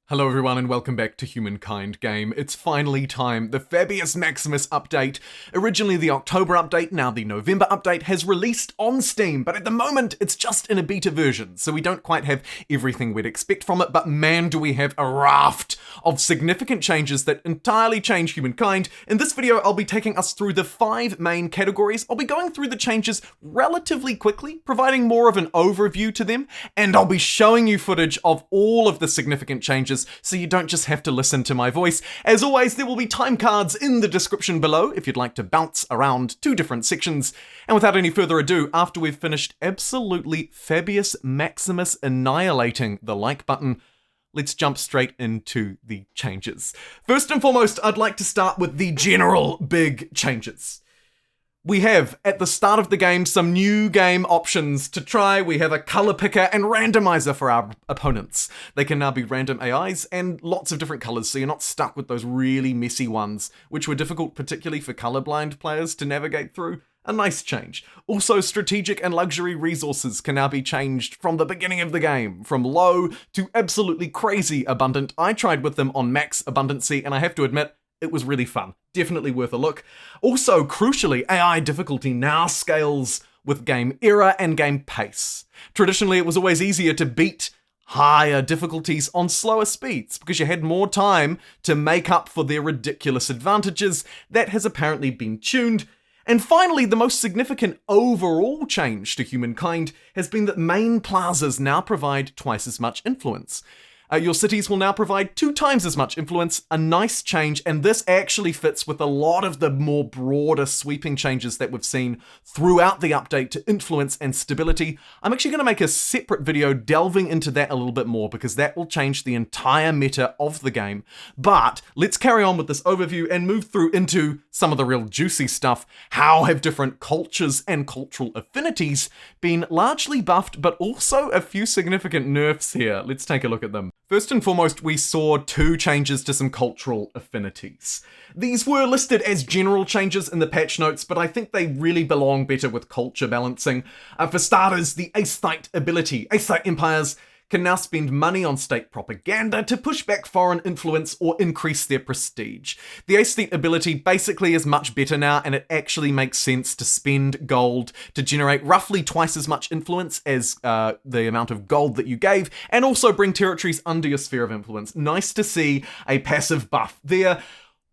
Hello everyone and welcome back to Humankind Game. It's finally time. The Fabius Maximus update, originally the October update, now the November update, has released on Steam, but at the moment it's just in a beta version, so we don't quite have everything we'd expect from it, but man do we have a raft of significant changes that entirely change humankind. In this video I'll be taking us through the 5 main categories. I'll be going through the changes relatively quickly, providing more of an overview to them, and I'll be showing you footage of all of the significant changes so you don't just have to listen to my voice. As always, there will be time cards in the description below if you'd like to bounce around 2 different sections. And without any further ado, after we've finished absolutely Fabius Maximus annihilating the like button, let's jump straight into the changes. First and foremost, I'd like to start with the general big changes. We have, at the start of the game, some new game options to try. We have a color picker and randomizer for our opponents. They can now be random AIs and lots of different colors, so you're not stuck with those really messy ones, which were difficult particularly for colorblind players to navigate through. A nice change. Also, strategic and luxury resources can now be changed from the beginning of the game, from low to absolutely crazy abundant. I tried with them on max abundancy, and I have to admit, it was really fun. Definitely worth a look. Also, crucially, AI difficulty now scales with game era and game pace. Traditionally, it was always easier to beat higher difficulties on slower speeds because you had more time to make up for their ridiculous advantages. That has apparently been tuned. And finally, the most significant overall change to humankind has been that main plazas now provide twice as much influence. Your cities will now provide 2 times as much influence, a nice change, and this actually fits with a lot of the more broader sweeping changes that we've seen throughout the update to influence and stability. I'm actually going to make a separate video delving into that a little bit more because that will change the entire meta of the game. But let's carry on with this overview and move through into some of the real juicy stuff. How have different cultures and cultural affinities been largely buffed, but also a few significant nerfs here? Let's take a look at them. First and foremost, we saw 2 changes to some cultural affinities. These were listed as general changes in the patch notes, but I think they really belong better with culture balancing. For starters, the aesthete ability. Aesthete empires can now spend money on state propaganda to push back foreign influence or increase their prestige. The aesthete ability basically is much better now, and it actually makes sense to spend gold to generate roughly twice as much influence as the amount of gold that you gave, and also bring territories under your sphere of influence. Nice to see a passive buff there.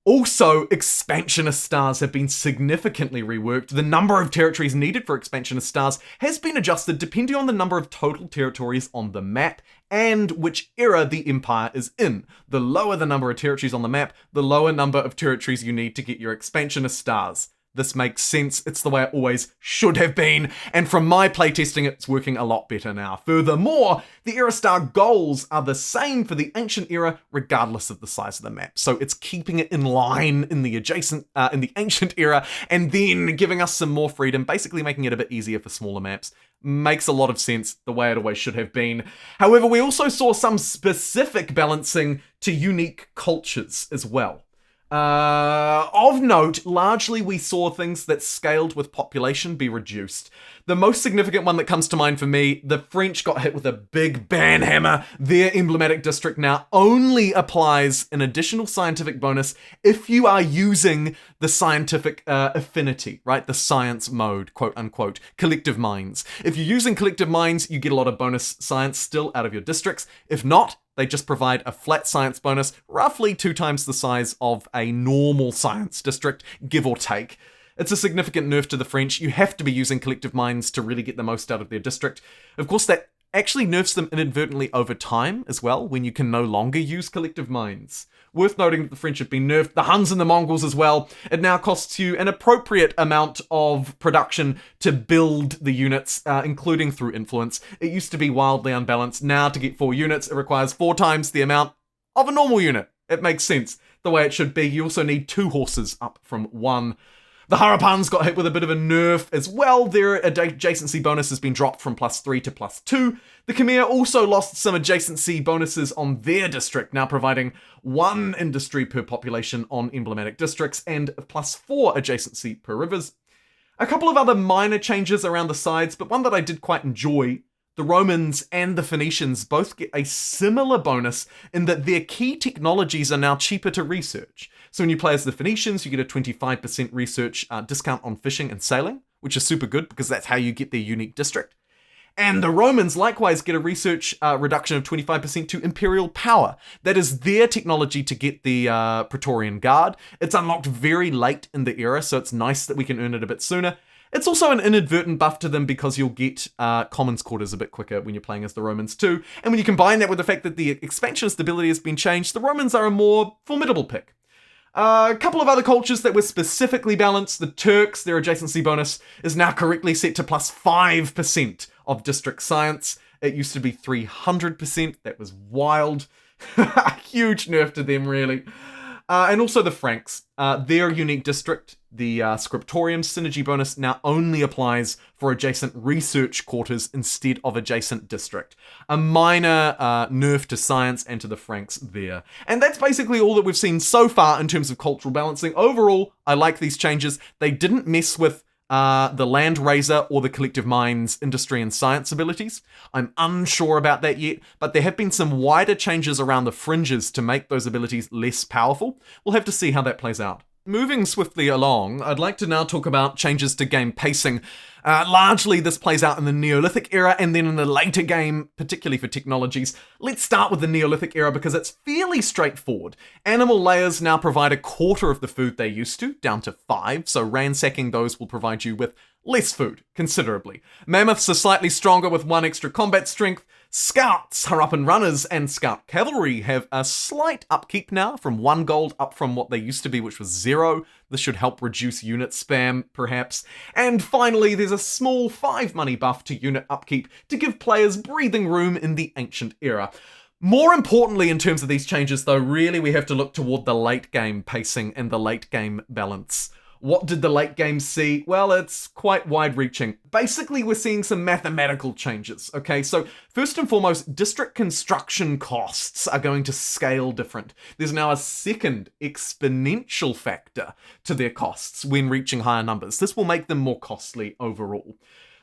Also, expansionist stars have been significantly reworked. The number of territories needed for expansionist stars has been adjusted depending on the number of total territories on the map and which era the empire is in. The lower the number of territories on the map, the lower number of territories you need to get your expansionist stars. This makes sense, it's the way it always should have been, and from my playtesting it's working a lot better now. Furthermore, the era star goals are the same for the ancient era regardless of the size of the map, so it's keeping it in line in the ancient era and then giving us some more freedom, basically making it a bit easier for smaller maps. Makes a lot of sense, the way it always should have been. However, we also saw some specific balancing to unique cultures as well. Of note, largely we saw things that scaled with population be reduced. The most significant one that comes to mind for me, the French got hit with a big ban hammer. Their emblematic district now only applies an additional scientific bonus if you are using the scientific affinity, right? The science mode, quote unquote, collective minds. If you're using collective minds, you get a lot of bonus science still out of your districts. If not, they just provide a flat science bonus, roughly 2 times the size of a normal science district, give or take. It's a significant nerf to the French. You have to be using collective minds to really get the most out of their district. Of course, that actually nerfs them inadvertently over time as well, when you can no longer use collective minds. Worth noting that the French have been nerfed, the Huns and the Mongols as well. It now costs you an appropriate amount of production to build the units, including through influence. It used to be wildly unbalanced. Now to get 4 units, it requires 4 times the amount of a normal unit. It makes sense the way it should be. You also need 2 horses up from 1. The Harapans got hit with a bit of a nerf as well. Their adjacency bonus has been dropped from +3 to +2. The Khmer also lost some adjacency bonuses on their district, now providing 1 industry per population on emblematic districts and +4 adjacency per rivers. A couple of other minor changes around the sides, but one that I did quite enjoy The Romans and the Phoenicians both get a similar bonus in that their key technologies are now cheaper to research. So when you play as the Phoenicians, you get a 25% research discount on fishing and sailing, which is super good because that's how you get their unique district. And the Romans likewise get a research reduction of 25% to imperial power. That is their technology to get the Praetorian Guard. It's unlocked very late in the era, so it's nice that we can earn it a bit sooner. It's also an inadvertent buff to them because you'll get Commons Quarters a bit quicker when you're playing as the Romans too. And when you combine that with the fact that the expansion stability has been changed, the Romans are a more formidable pick. A couple of other cultures that were specifically balanced. The Turks, their adjacency bonus is now correctly set to plus 5% of district science. It used to be 300%. That was wild. Huge nerf to them, really. And also the Franks. Their unique district, the Scriptorium synergy bonus, now only applies for adjacent research quarters instead of adjacent district. A minor nerf to science and to the Franks there. And that's basically all that we've seen so far in terms of cultural balancing. Overall, I like these changes. They didn't mess with the Land Raiser or the Collective Minds industry and science abilities. I'm unsure about that yet, but there have been some wider changes around the fringes to make those abilities less powerful. We'll have to see how that plays out. Moving swiftly along, I'd like to now talk about changes to game pacing. Largely, this plays out in the Neolithic era and then in the later game, particularly for technologies. Let's start with the Neolithic era because it's fairly straightforward. Animal layers now provide a quarter of the food they used to, down to 5, so ransacking those will provide you with less food, considerably. Mammoths are slightly stronger with 1 extra combat strength. Scouts are up and runners, and scout cavalry have a slight upkeep now from 1 gold up from what they used to be, which was 0. This should help reduce unit spam, perhaps. And finally, there's a small 5 money buff to unit upkeep to give players breathing room in the ancient era. More importantly, in terms of these changes, though, really we have to look toward the late game pacing and the late game balance. What did the late game see? Well, it's quite wide-reaching. Basically, we're seeing some mathematical changes, okay? So, first and foremost, district construction costs are going to scale different. There's now a second exponential factor to their costs when reaching higher numbers. This will make them more costly overall.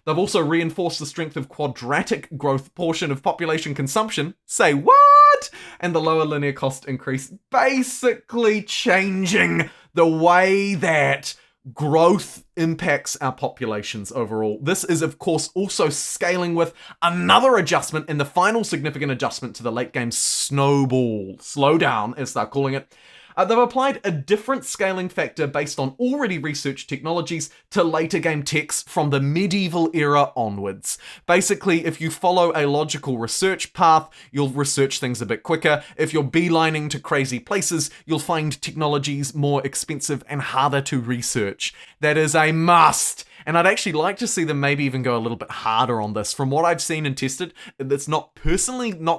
They've also reinforced the strength of quadratic growth portion of population consumption. Say what? And the lower linear cost increase, basically changing the way that growth impacts our populations overall. This is, of course, also scaling with another adjustment and the final significant adjustment to the late game Snowball. Slowdown, as they're calling it. They've applied a different scaling factor based on already researched technologies to later game techs from the medieval era onwards. Basically, if you follow a logical research path, you'll research things a bit quicker. If you're beelining to crazy places, you'll find technologies more expensive and harder to research. That is a must. And I'd actually like to see them maybe even go a little bit harder on this. From what I've seen and tested, it's not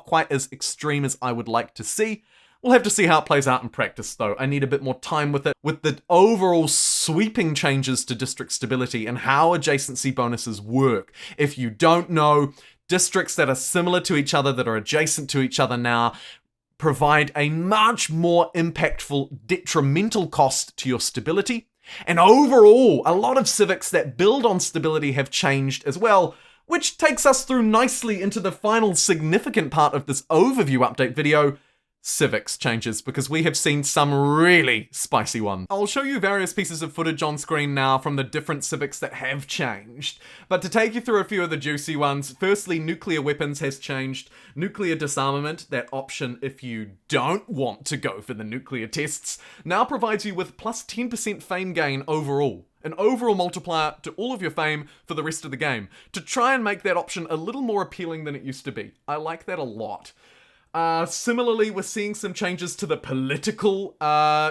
quite as extreme as I would like to see. We'll have to see how it plays out in practice, though. I need a bit more time with it. With the overall sweeping changes to district stability and how adjacency bonuses work. If you don't know, districts that are similar to each other, that are adjacent to each other now, provide a much more impactful detrimental cost to your stability. And overall, a lot of civics that build on stability have changed as well, which takes us through nicely into the final significant part of this overview update video, civics changes, because we have seen some really spicy ones. I'll show you various pieces of footage on screen now from the different civics that have changed. But to take you through a few of the juicy ones, firstly, nuclear weapons has changed. Nuclear disarmament, that option if you don't want to go for the nuclear tests, now provides you with plus 10% fame gain overall. An overall multiplier to all of your fame for the rest of the game, to try and make that option a little more appealing than it used to be. I like that a lot. Similarly, we're seeing some changes to the political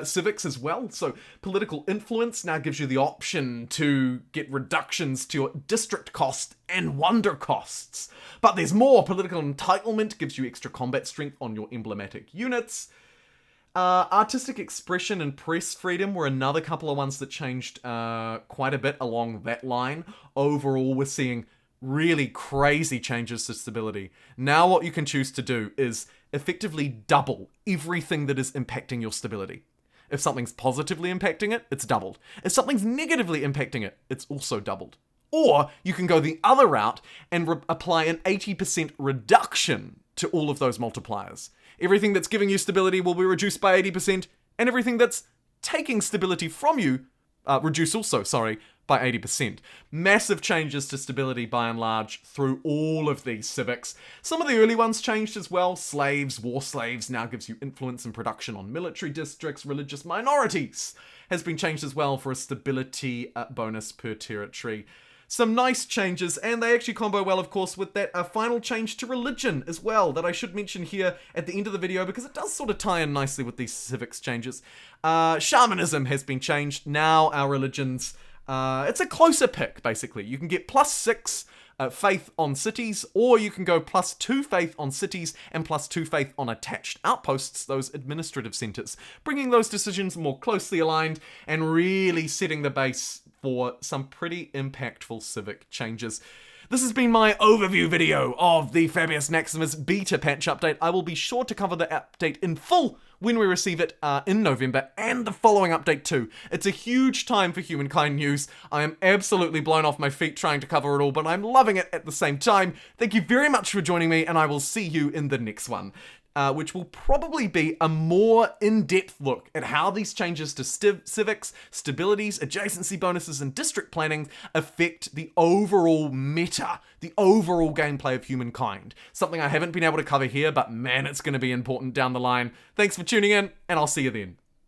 civics as well. So political influence now gives you the option to get reductions to your district cost and wonder costs. But there's more. Political entitlement gives you extra combat strength on your emblematic units. Artistic expression and press freedom were another couple of ones that changed quite a bit along that line. Overall, we're seeing really crazy changes to stability. Now what you can choose to do is effectively double everything that is impacting your stability. If something's positively impacting it, it's doubled. If something's negatively impacting it, it's also doubled. Or you can go the other route and apply an 80% reduction to all of those multipliers. Everything that's giving you stability will be reduced by 80%, and everything that's taking stability from you, reduce also, by 80%. Massive changes to stability by and large through all of these civics. Some of the early ones changed as well. Slaves, war slaves, now gives you influence and production on military districts. Religious minorities has been changed as well for a stability bonus per territory. Some nice changes, and they actually combo well, of course, with that final change to religion as well, that I should mention here at the end of the video, because it does sort of tie in nicely with these civics changes. Shamanism has been changed. Now our religions, it's a closer pick, basically. You can get +6 faith on cities, or you can go +2 faith on cities and +2 faith on attached outposts, those administrative centers, bringing those decisions more closely aligned and really setting the base for some pretty impactful civic changes. This has been my overview video of the Fabius Maximus beta patch update. I will be sure to cover the update in full when we receive it in November, and the following update too. It's a huge time for Humankind news. I am absolutely blown off my feet trying to cover it all, but I'm loving it at the same time. Thank you very much for joining me, and I will see you in the next one. Which will probably be a more in-depth look at how these changes to civics, stabilities, adjacency bonuses, and district planning affect the overall meta, the overall gameplay of Humankind. Something I haven't been able to cover here, but man, it's going to be important down the line. Thanks for tuning in, and I'll see you then.